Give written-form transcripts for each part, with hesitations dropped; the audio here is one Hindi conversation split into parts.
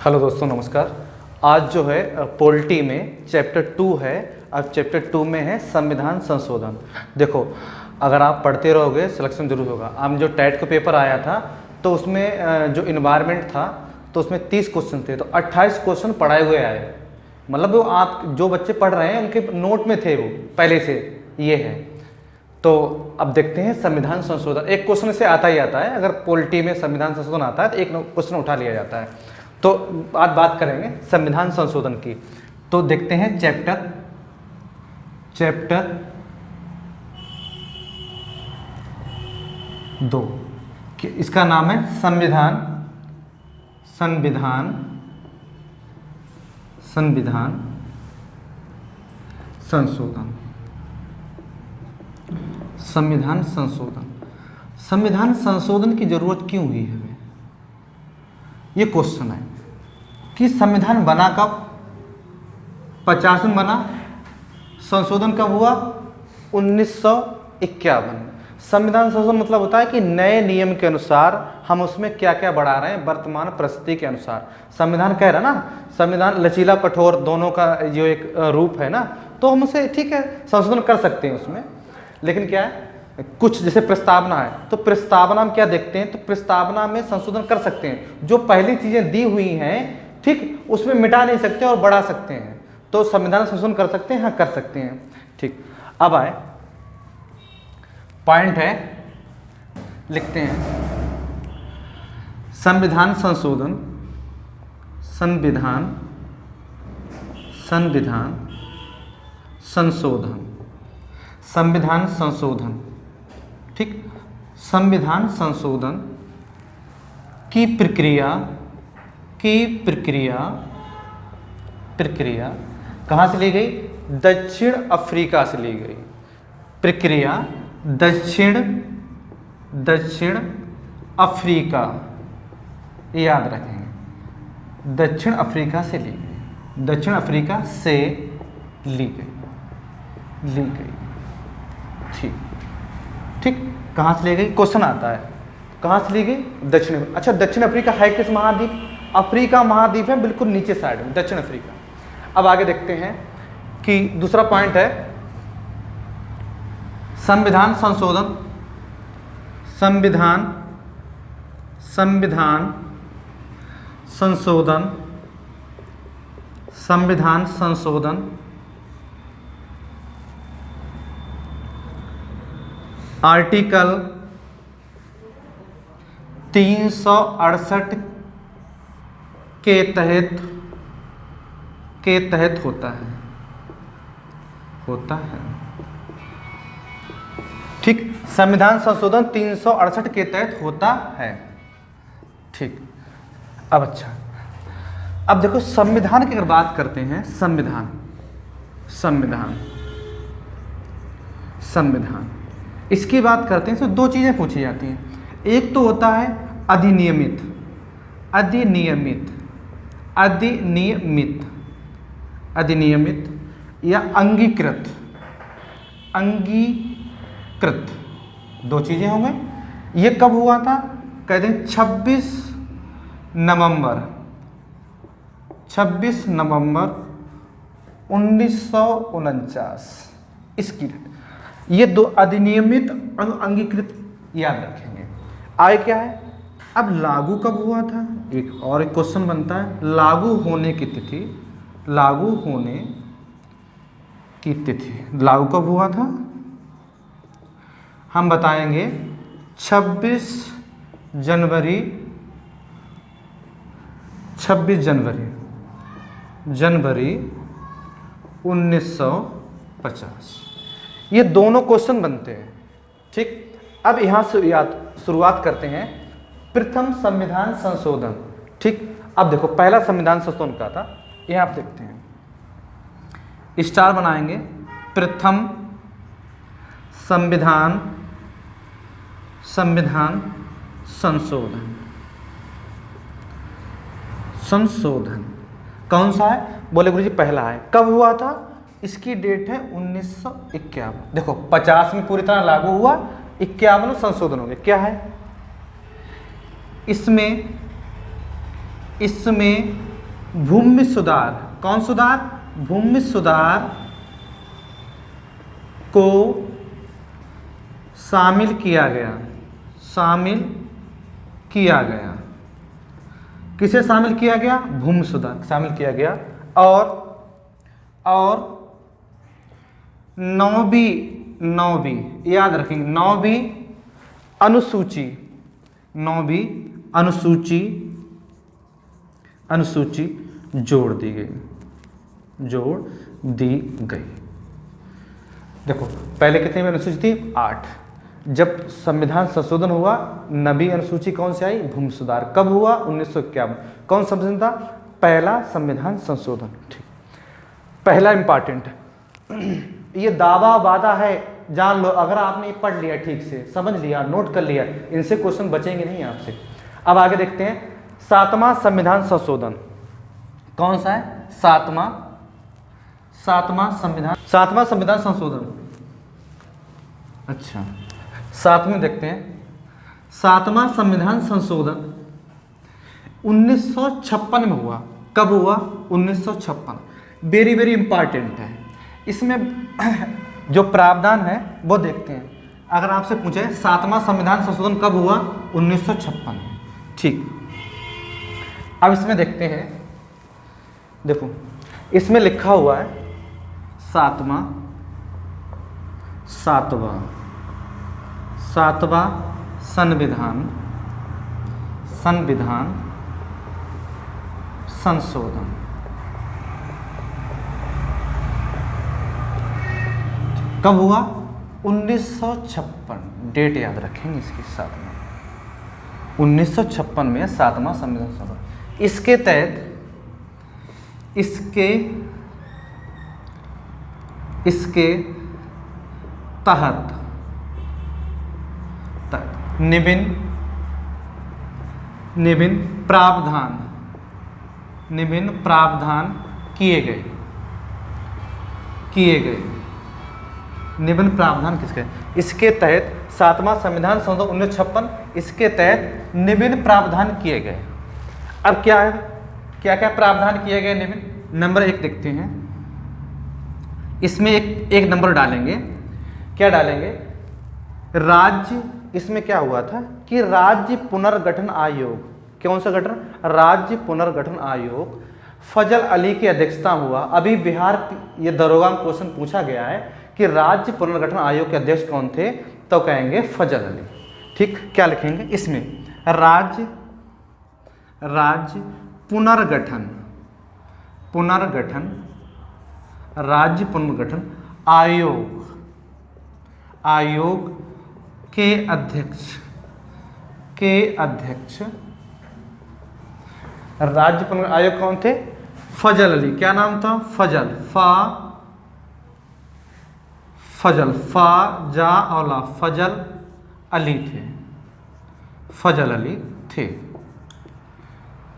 हेलो दोस्तों, नमस्कार। आज जो है पॉलिटी में चैप्टर 2 है। अब चैप्टर 2 में है संविधान संशोधन। देखो, अगर आप पढ़ते रहोगे सिलेक्शन जरूर होगा। आप जो टेट का पेपर आया था तो उसमें जो इन्वायरमेंट था तो उसमें 30 क्वेश्चन थे, तो 28 क्वेश्चन पढ़ाए हुए आए। मतलब वो आप जो बच्चे पढ़ रहे हैं उनके नोट में थे, वो पहले से ये है। तो अब देखते हैं संविधान संशोधन। एक क्वेश्चन से आता ही आता है, अगर पॉलिटी में संविधान संशोधन आता है तो एक क्वेश्चन उठा लिया जाता है। तो आज बात करेंगे संविधान संशोधन की। तो देखते हैं चैप्टर 2, इसका नाम है संविधान संशोधन। संविधान संशोधन की जरूरत क्यों हुई है? ये क्वेश्चन है कि संविधान बना कब? 50 में बना। संशोधन कब हुआ? 1951। संविधान संशोधन मतलब होता है कि नए नियम के अनुसार हम उसमें क्या क्या बढ़ा रहे हैं वर्तमान परिस्थिति के अनुसार। संविधान कह रहा ना, संविधान लचीला कठोर दोनों का जो एक रूप है ना, तो हम उसे ठीक है संशोधन कर सकते हैं उसमें। लेकिन क्या है, कुछ जैसे प्रस्तावना है तो प्रस्तावना में क्या देखते हैं, तो प्रस्तावना में संशोधन कर सकते हैं। जो पहली चीजें दी हुई हैं ठीक, उसमें मिटा नहीं सकते और बढ़ा सकते हैं। तो संविधान संशोधन कर सकते हैं, हाँ कर सकते हैं। ठीक, अब आए पॉइंट है, लिखते हैं संविधान संशोधन। संविधान संशोधन, ठीक। संविधान संशोधन की प्रक्रिया कहाँ से ली गई? दक्षिण अफ्रीका से ली गई। प्रक्रिया दक्षिण अफ्रीका, याद रखेंगे, दक्षिण अफ्रीका से ली गई। दक्षिण अफ्रीका से ली गई। ठीक, कहाँ से ली गई? क्वेश्चन आता है, कहाँ से ली गई? दक्षिण। अच्छा, दक्षिण अफ्रीका है किस महाद्वीप? अफ्रीका महाद्वीप है, बिल्कुल नीचे साइड में दक्षिण अफ्रीका। अब आगे देखते हैं कि दूसरा पॉइंट है संविधान संशोधन। संविधान संशोधन आर्टिकल 368 के तहत होता है। ठीक, संविधान संशोधन 368 के तहत होता है। ठीक, अब अच्छा, अब देखो संविधान की अगर बात करते हैं, संविधान इसकी बात करते हैं तो दो चीजें पूछी जाती हैं। एक तो होता है अधिनियमित या अंगीकृत। दो चीजें हो गई। ये कब हुआ था? कहते हैं 26 नवंबर 1949। इसकी ये दो अधिनियमित अंगीकृत याद रखेंगे। आगे क्या है, अब लागू कब हुआ था? एक क्वेश्चन बनता है, लागू होने की तिथि। लागू कब हुआ था? हम बताएंगे 26 जनवरी 1950। ये दोनों क्वेश्चन बनते हैं। ठीक, अब यहां से शुरुआत करते हैं प्रथम संविधान संशोधन। ठीक, अब देखो पहला संविधान संशोधन का था, यहां आप देखते हैं स्टार बनाएंगे। प्रथम संविधान संशोधन कौन सा है? बोले गुरुजी पहला है। कब हुआ था? इसकी डेट है 1951। देखो 50 में पूरी तरह लागू हुआ, 51 में संशोधन हो गया। क्या है इसमें भूमि सुधार, कौन सुधार? भूमि सुधार को शामिल किया गया, शामिल किया गया। किसे शामिल किया गया? भूमि सुधार शामिल किया गया। और नौवीं याद रखेंगे, नौवीं अनुसूची जोड़ दी गई। देखो पहले कितनी में अनुसूची थी? 8। जब संविधान संशोधन हुआ, नवी अनुसूची कौन सी आई? भूमि सुधार। कब हुआ? 1951। कौन संशोधन था? पहला संविधान संशोधन। ठीक, पहला इंपॉर्टेंट ये दावा वादा है, जान लो। अगर आपने पढ़ लिया ठीक से, समझ लिया, नोट कर लिया, इनसे क्वेश्चन बचेंगे नहीं आपसे। अब आगे देखते हैं 7वां संविधान संशोधन कौन सा है? 7वां संविधान संशोधन। अच्छा, 7वें देखते हैं। 7वां संविधान संशोधन 1956 में हुआ। कब हुआ? 1956। वेरी वेरी इंपॉर्टेंट है। इसमें जो प्रावधान है वो देखते हैं। अगर आपसे पूछे 7वां संविधान संशोधन कब हुआ? 1956 में। ठीक, अब इसमें देखते हैं। देखो इसमें लिखा हुआ है सातवां संविधान संशोधन। कब हुआ? 1956। डेट याद रखेंगे इसके साथ में। 1956 में 7वां संविधान संशोधन। इसके तहत निम्न प्रावधान किए गए। निम्न प्रावधान किसके? इसके तहत 7वां संविधान संशोधन 1956, इसके तहत निम्न प्रावधान किए गए। अब क्या है, क्या क्या प्रावधान किए गए निम्न? नंबर 1 देखते हैं। इसमें एक नंबर डालेंगे। क्या डालेंगे? राज्य, इसमें क्या हुआ था कि राज्य पुनर्गठन आयोग, कौन सा गठन? राज्य पुनर्गठन आयोग फजल अली की अध्यक्षता हुआ। अभी बिहार ये दरोगा में क्वेश्चन पूछा गया है कि राज्य पुनर्गठन आयोग के अध्यक्ष कौन थे, तो कहेंगे फजल अली। ठीक, क्या लिखेंगे इसमें? राज्य पुनर्गठन राज्य पुनर्गठन आयोग के अध्यक्ष राज्य पुनर्गठन आयोग कौन थे? फजल अली। क्या नाम था? फजल,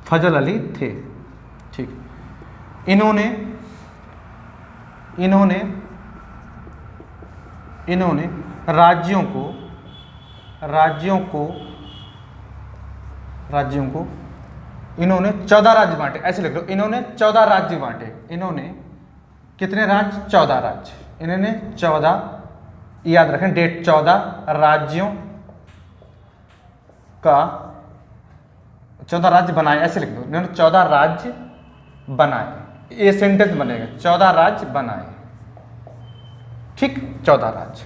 फजल अली थे। ठीक, इन्होंने राज्यों को इन्होंने 14 राज्य बांटे। ऐसे लिख लो, इन्होंने 14 राज्य बांटे। इन्होंने कितने राज्य? 14 राज्य। इन्होंने 14, याद रखें डेट, 14 राज्यों का 14 राज्य बनाए। ऐसे लिख दो, इन्होंने 14 राज्य बनाए। ये सेंटेंस बनेगा, 14 राज्य बनाए। ठीक, 14 राज्य।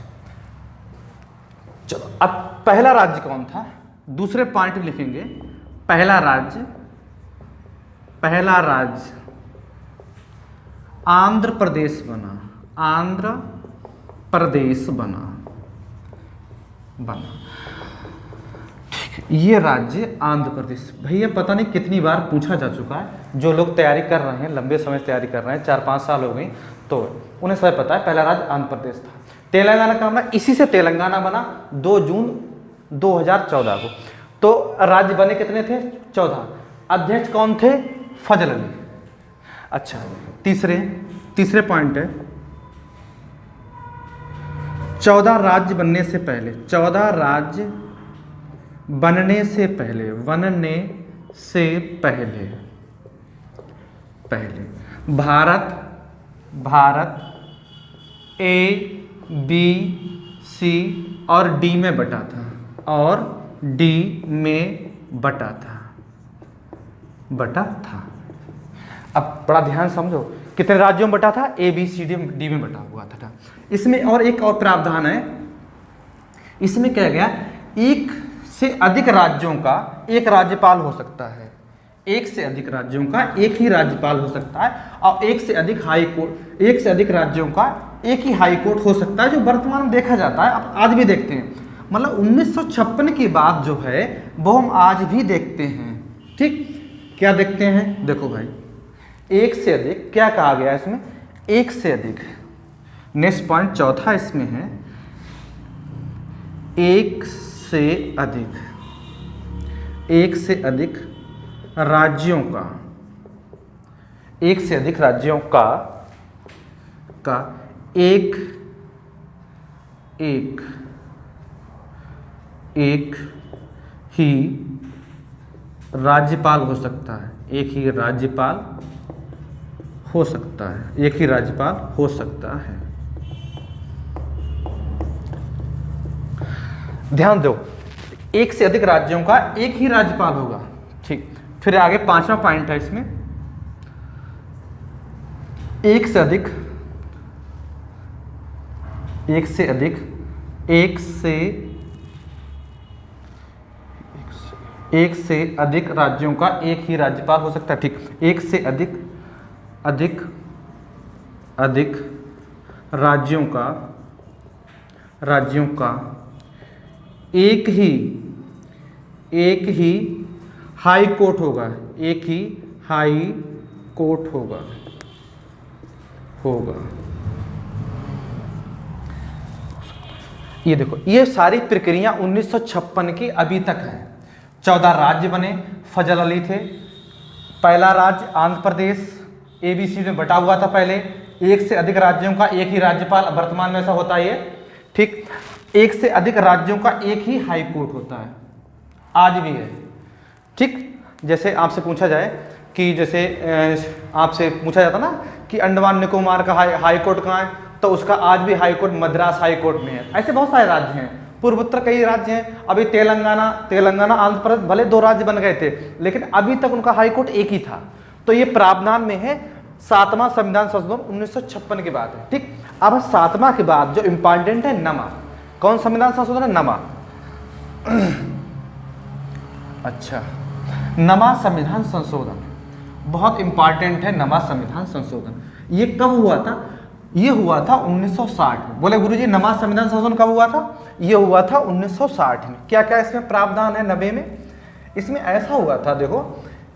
चलो, अब पहला राज्य कौन था? दूसरे पॉइंट में लिखेंगे। पहला राज्य आंध्र प्रदेश बना। ठीक, ये राज्य आंध्र प्रदेश। भैया पता नहीं कितनी बार पूछा जा चुका है। जो लोग तैयारी कर रहे हैं, लंबे समय से तैयारी कर रहे हैं, 4-5 साल हो गई, तो उन्हें सब पता है। पहला राज्य आंध्र प्रदेश था। तेलंगाना का बना, इसी से तेलंगाना बना 2 जून 2014 को। तो राज्य बने कितने थे? 14। अध्यक्ष कौन थे? फजल अली। अच्छा, तीसरे पॉइंट है 14 राज्य बनने से पहले, 14 राज्य बनने से पहले पहले भारत ए बी सी और डी में बटा था, बटा था। अब बड़ा ध्यान समझो, कितने राज्यों में बटा था? ए बी सी डी में बटा हुआ था। इसमें और एक और प्रावधान है, इसमें क्या गया, एक से अधिक राज्यों का एक राज्यपाल हो सकता है, एक से अधिक राज्यों का एक ही राज्यपाल हो सकता है, और एक से अधिक राज्यों का एक ही हाई कोर्ट हो सकता है, जो वर्तमान में देखा जाता है, अब आज भी देखते हैं। मतलब 1956 की बात जो है वो हम आज भी देखते हैं। ठीक, क्या देखते हैं? देखो भाई, एक से अधिक क्या कहा गया इसमें? एक से अधिक। नेक्स्ट पॉइंट चौथा इसमें है, एक से अधिक राज्यों का, एक से अधिक राज्यों का एक ही राज्यपाल हो सकता है, एक ही राज्यपाल हो सकता है। ध्यान दो, एक से अधिक राज्यों का एक ही राज्यपाल होगा। ठीक, फिर आगे पांचवा पॉइंट है इसमें, एक से अधिक राज्यों का एक ही राज्यपाल हो सकता है। ठीक, एक से अधिक राज्यों का एक ही हाई कोर्ट होगा, एक ही हाई कोर्ट होगा। ये देखो, ये सारी प्रक्रिया 1956 की अभी तक है। 14 राज्य बने, फजल अली थे। पहला राज्य आंध्र प्रदेश ABC में बटा हुआ था पहले, एक से अधिक राज्यों का एक ही राज्यपाल, वर्तमान में ऐसा होता है ये। ठीक, एक से अधिक राज्यों का एक ही हाई कोर्ट होता है, आज भी है। ठीक, जैसे आपसे पूछा जाए कि जैसे आपसे पूछा जाता ना कि अंडमान निकोबार का हाई कोर्ट कहाँ है, तो उसका आज भी high court Madras high court में है। ऐसे बहुत सारे राज्य हैं, पूर्वोत्तर कई राज्य हैं। अभी तेलंगाना आंध्र प्रदेश भले 2 राज्य बन गए थे, लेकिन अभी तक उनका हाई कोर्ट एक ही था। तो ये प्रावधान में है, 7वां संविधान संशोधन 1956 की बात है। ठीक, अब 7वां के बाद जो इंपॉर्टेंट है नमा। कौन संविधान संशोधन है? नमा। अच्छा, नमा संविधान संशोधन बहुत इंपॉर्टेंट है। नमा संविधान संशोधन ये कब हुआ था? ये हुआ था 1960 में। बोले गुरुजी, नमा संविधान संशोधन कब हुआ था? ये हुआ था 1960 में। क्या क्या इसमें प्रावधान है 90 में? इसमें ऐसा हुआ था, देखो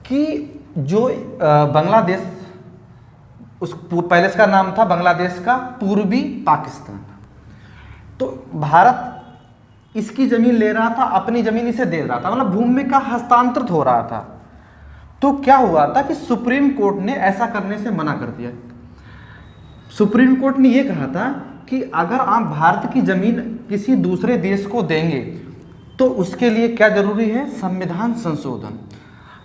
कि जो बांग्लादेश, उस पहले इसका नाम था बांग्लादेश का पूर्वी पाकिस्तान, तो भारत इसकी जमीन ले रहा था, अपनी जमीन इसे दे रहा था, मतलब भूमि का हस्तांतरित हो रहा था। तो क्या हुआ था कि सुप्रीम कोर्ट ने ऐसा करने से मना कर दिया। सुप्रीम कोर्ट ने यह कहा था कि अगर आप भारत की जमीन किसी दूसरे देश को देंगे तो उसके लिए क्या जरूरी है? संविधान संशोधन।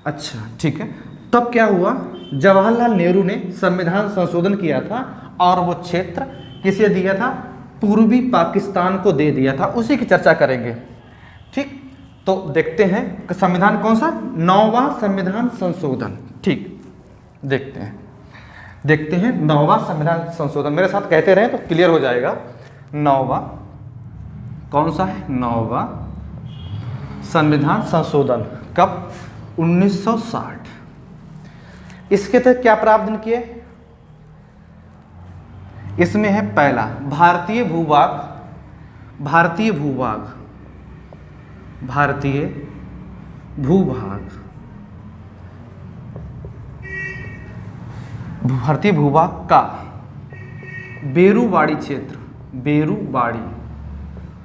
अच्छा, ठीक है। तब क्या हुआ? जवाहरलाल नेहरू ने संविधान संशोधन किया था और वो क्षेत्र किसे दिया था? पूर्वी पाकिस्तान को दे दिया था। उसी की चर्चा करेंगे। ठीक, तो देखते हैं कि संविधान कौन सा? 9वां संविधान संशोधन। ठीक, देखते हैं 9वां संविधान संशोधन। मेरे साथ कहते रहे तो क्लियर हो जाएगा। 9वां कौन सा है? 9वां संविधान संशोधन कब? 1960। इसके तहत क्या प्रावधान किए? इसमें है पहला, भारतीय भूभाग भारतीय भूभाग का बेरूबाड़ी क्षेत्र।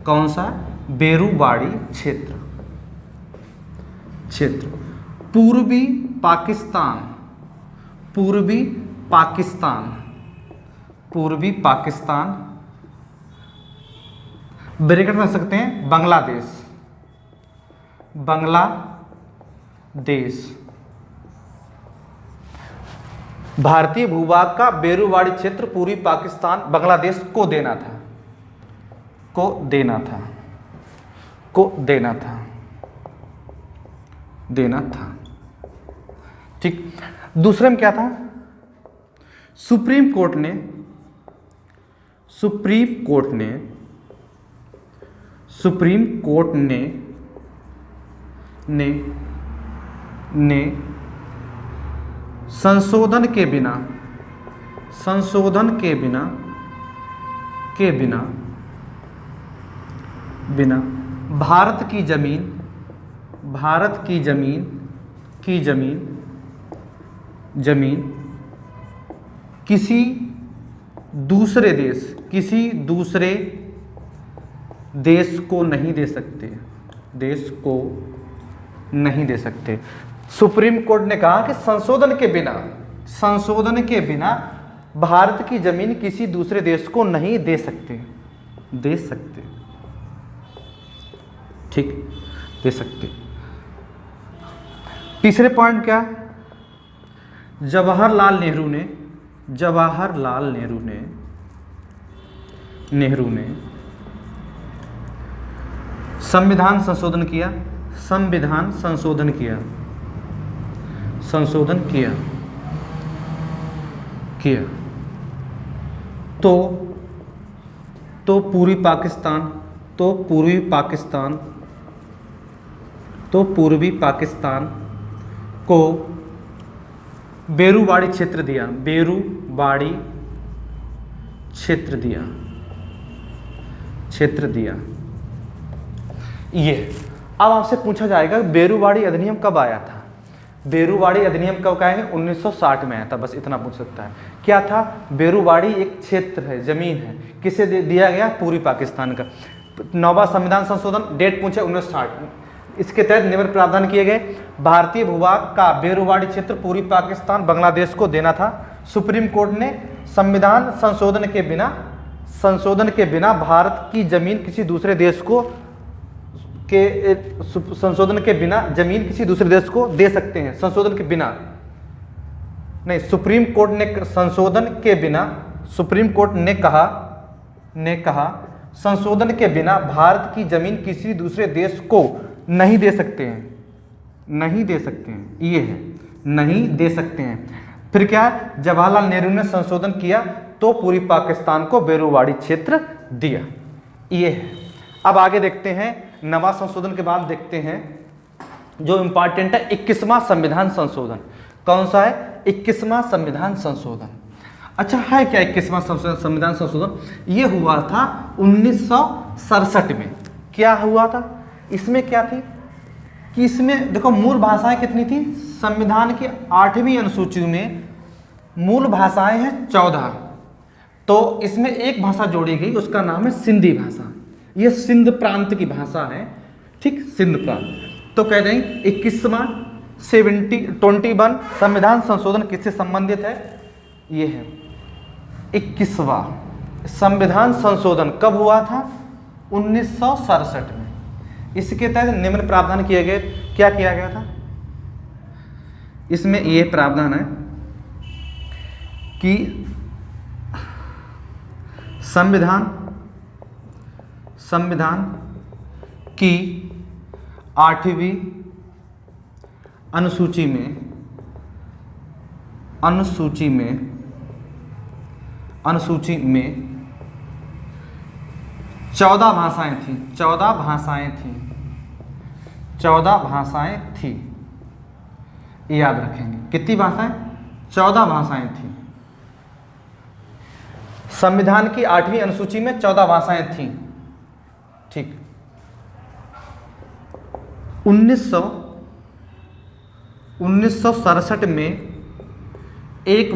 कौन सा? बेरूबाड़ी क्षेत्र। पूर्वी पाकिस्तान ब्रैकेट में रख सकते हैं बांग्लादेश। भारतीय भूभाग का बेरूवाड़ी क्षेत्र पूर्वी पाकिस्तान बांग्लादेश को देना था, को देना था, को देना था, देना था। ठीक, दूसरे में क्या था? सुप्रीम कोर्ट ने संशोधन के बिना भारत की जमीन किसी दूसरे देश को नहीं दे सकते, सुप्रीम कोर्ट ने कहा कि संशोधन के बिना भारत की जमीन किसी दूसरे देश को नहीं दे सकते। ठीक, दे सकते। तीसरे पॉइंट क्या? जवाहरलाल नेहरू ने संविधान संशोधन किया तो पूर्वी पाकिस्तान को बेरूवाड़ी क्षेत्र दिया। ये अब आपसे पूछा जाएगा बेरूवाड़ी अधिनियम कब आया था? बेरूवाड़ी अधिनियम कब का है? 1960 में आया था, बस इतना पूछ सकता है। क्या था? बेरूवाड़ी एक क्षेत्र है, जमीन है, किसे दिया गया? पूर्वी पाकिस्तान का। 9वां संविधान संशोधन, डेट पूछे 1960। इसके तहत निम्न प्रावधान किए गए। भारतीय भूभाग का बेरूवाड़ी क्षेत्र पूर्वी पाकिस्तान बांग्लादेश को देना था। सुप्रीम कोर्ट ने संविधान संशोधन के बिना भारत की जमीन किसी दूसरे देश को संशोधन के बिना जमीन किसी दूसरे देश को दे सकते हैं। संशोधन के बिना नहीं, सुप्रीम कोर्ट ने संशोधन के बिना, सुप्रीम कोर्ट ने कहा संशोधन के बिना भारत की जमीन किसी दूसरे देश को नहीं दे सकते हैं। ये है, नहीं दे सकते हैं। फिर क्या? जवाहरलाल नेहरू ने संशोधन किया तो पूर्वी पाकिस्तान को बेरूवाड़ी क्षेत्र दिया। ये है। अब आगे देखते हैं, नवा संशोधन के बाद देखते हैं जो इंपॉर्टेंट है 21वां संविधान संशोधन। कौन सा है? 21वां संविधान संशोधन। अच्छा है क्या 21वां संविधान संशोधन? ये हुआ था 1967 में। क्या हुआ था? इसमें क्या थी कि इसमें देखो मूल भाषाएं कितनी थी? संविधान की 8वीं अनुसूची में मूल भाषाएं हैं 14, तो इसमें एक भाषा जोड़ी गई, उसका नाम है सिंधी भाषा। ये सिंध प्रांत की भाषा है। ठीक, सिंध प्रांत। तो कह देंगे 21वां 21 संविधान संशोधन किससे संबंधित है? ये है 21वां संविधान संशोधन कब हुआ था? 1967 में। इसके तहत निम्न प्रावधान किए गए। क्या किया गया था? इसमें यह प्रावधान है कि संविधान की 8वीं अनुसूची में 14 भाषाएं थी। 14 भाषाएं थी। याद रखेंगे कितनी भाषाएं? 14 भाषाएं थी। संविधान की 8वीं अनुसूची में 14 भाषाएं थी। ठीक, 1967 में एक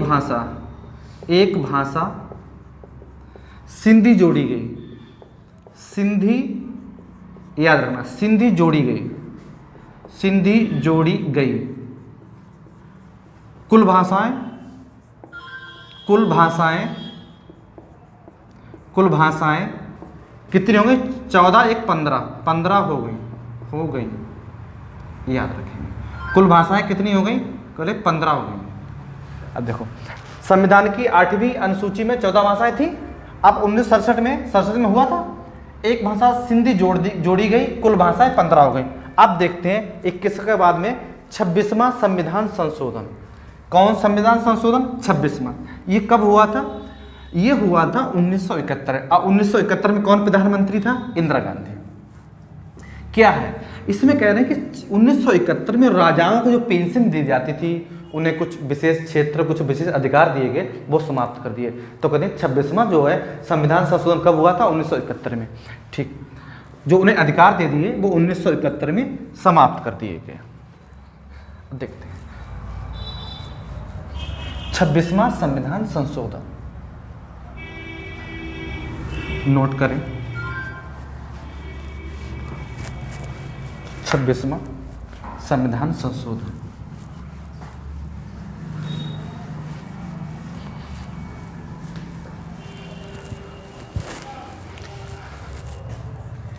भाषा सिंधी जोड़ी गई। सिंधी, याद रखना, सिंधी जोड़ी गई। कुल भाषाएं कितनी हो गई? 14 1 15 हो गई। याद रखेंगे कुल भाषाएं कितनी हो गई? कल 15 हो गई। अब देखो, संविधान की 8वीं अनुसूची में 14 भाषाएं थी। अब 1967 में हुआ था, एक भाषा सिंधी जोड़ी गई, कुल भाषाएं 15 हो गई। अब देखते हैं 21 के बाद में 26वां संविधान संशोधन। कौन संविधान संशोधन? 26वां। ये कब हुआ था? ये हुआ था 1971। अब 1971 में कौन प्रधानमंत्री था? इंदिरा गांधी। क्या है इसमें कह रहे हैं कि 1971 में राजाओं को जो पेंशन दी जाती थी, उन्हें कुछ विशेष क्षेत्र, कुछ विशेष अधिकार दिए गए, वो समाप्त कर दिए। तो कहते हैं 26वां जो है संविधान संशोधन कब हुआ था? 1971 में। ठीक, जो उन्हें अधिकार दे दिए वो 1971 में समाप्त कर दिए गए। देखते हैं 26वां संविधान संशोधन, नोट करें 26वां संविधान संशोधन।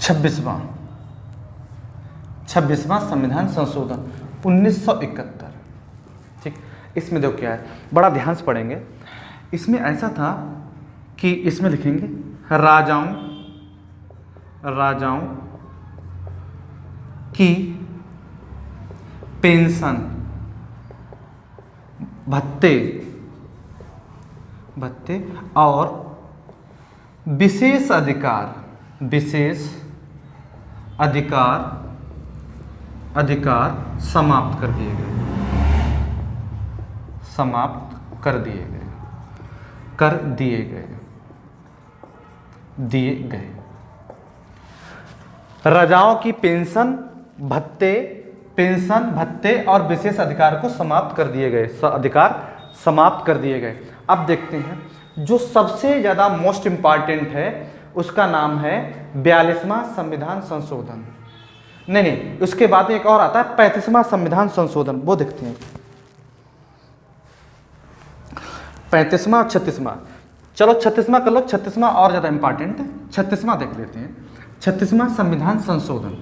छब्बीसवां संविधान संशोधन 1971। ठीक, इसमें देखो क्या है, बड़ा ध्यान से पढ़ेंगे। इसमें ऐसा था कि इसमें लिखेंगे राजाओं की पेंशन, भत्ते और विशेष अधिकार समाप्त कर दिए गए। राजाओं की पेंशन भत्ते और विशेष अधिकार को समाप्त कर दिए गए, अब देखते हैं जो सबसे ज़्यादा मोस्ट इम्पॉर्टेंट है उसका नाम है 42वां संविधान संशोधन। नहीं, उसके बाद एक और आता है 35वां संविधान संशोधन, वो देखते हैं। 35वां और 36वां, चलो 36वां कर लो, 36वां और ज़्यादा इंपॉर्टेंट है। 36वां देख लेते हैं। 36वां संविधान संशोधन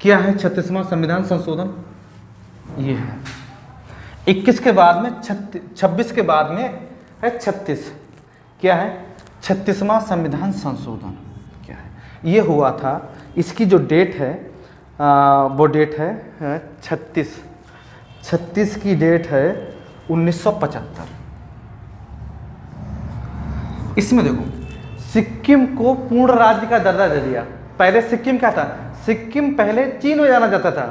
क्या है? 36वां संविधान संशोधन ये है 21 के बाद में 26 के बाद में है 36। क्या है? 36वां संविधान संशोधन क्या है? ये हुआ था, इसकी जो डेट है वो डेट है 36 की डेट है 1975। इसमें देखो, सिक्किम को पूर्ण राज्य का दर्जा दे दिया। पहले सिक्किम क्या था? सिक्किम पहले चीन में जाना जाता था।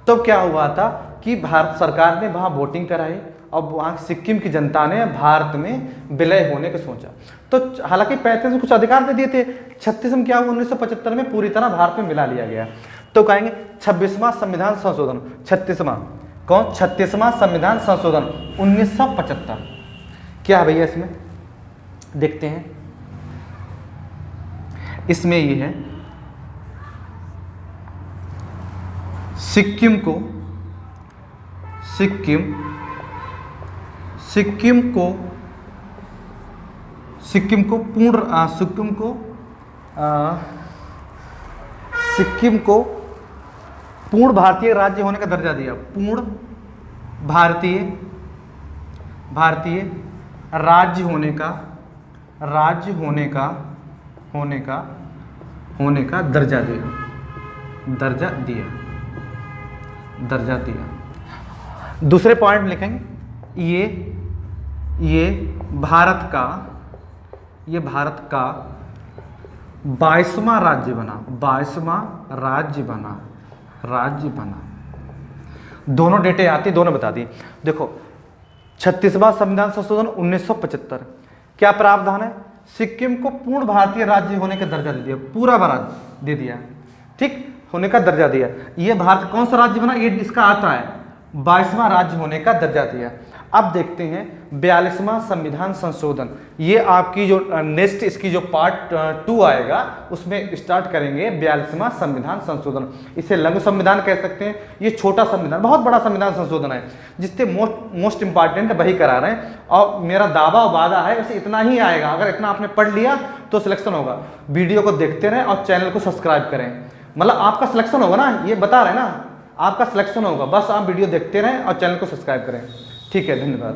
तो क्या हुआ था कि भारत सरकार ने वहाँ वोटिंग कराई और वहाँ सिक्किम की जनता ने भारत में विलय होने का सोचा। तो हालांकि 35 में कुछ अधिकार दे दिए थे, 36 में क्या हुआ? 1975 में पूरी तरह भारत में मिला लिया गया। तो कहेंगे 26वां संविधान संशोधन। 36वां कौन? 36वां संविधान संशोधन 1975। क्या है भैया इसमें? देखते हैं। इसमें ये है सिक्किम को पूर्ण भारतीय राज्य होने का दर्जा दिया। पूर्ण भारतीय राज्य होने का दर्जा दिया। दूसरे पॉइंट में लिखेंगे ये भारत का 22वां राज्य बना। दोनों डेटें आती, दोनों बता दी। देखो 36वां संविधान संशोधन 1975 क्या प्रावधान है? सिक्किम को पूर्ण भारतीय राज्य होने का दर्जा दे दिया, पूरा राज्य दे दिया, ठीक, होने का दर्जा दिया। ये भारत कौन सा राज्य बना? ये इसका आता है 22वां राज्य होने का दर्जा दिया। अब देखते हैं 42वां संविधान संशोधन। ये आपकी जो नेक्स्ट इसकी जो पार्ट 2 आएगा उसमें स्टार्ट करेंगे 42वां संविधान संशोधन। इसे लघु संविधान कह सकते हैं। ये छोटा संविधान, बहुत बड़ा संविधान संशोधन है जिससे मोस्ट इंपॉर्टेंट वही करा रहे हैं। और मेरा दावा और वादा है वैसे इतना ही आएगा। अगर इतना आपने पढ़ लिया तो सिलेक्शन होगा। वीडियो को देखते रहें और चैनल को सब्सक्राइब करें, मतलब आपका सिलेक्शन होगा ना, ये बता रहे हैं ना, आपका सिलेक्शन होगा। बस आप वीडियो देखते रहें और चैनल को सब्सक्राइब करें। ठीक है, धन्यवाद।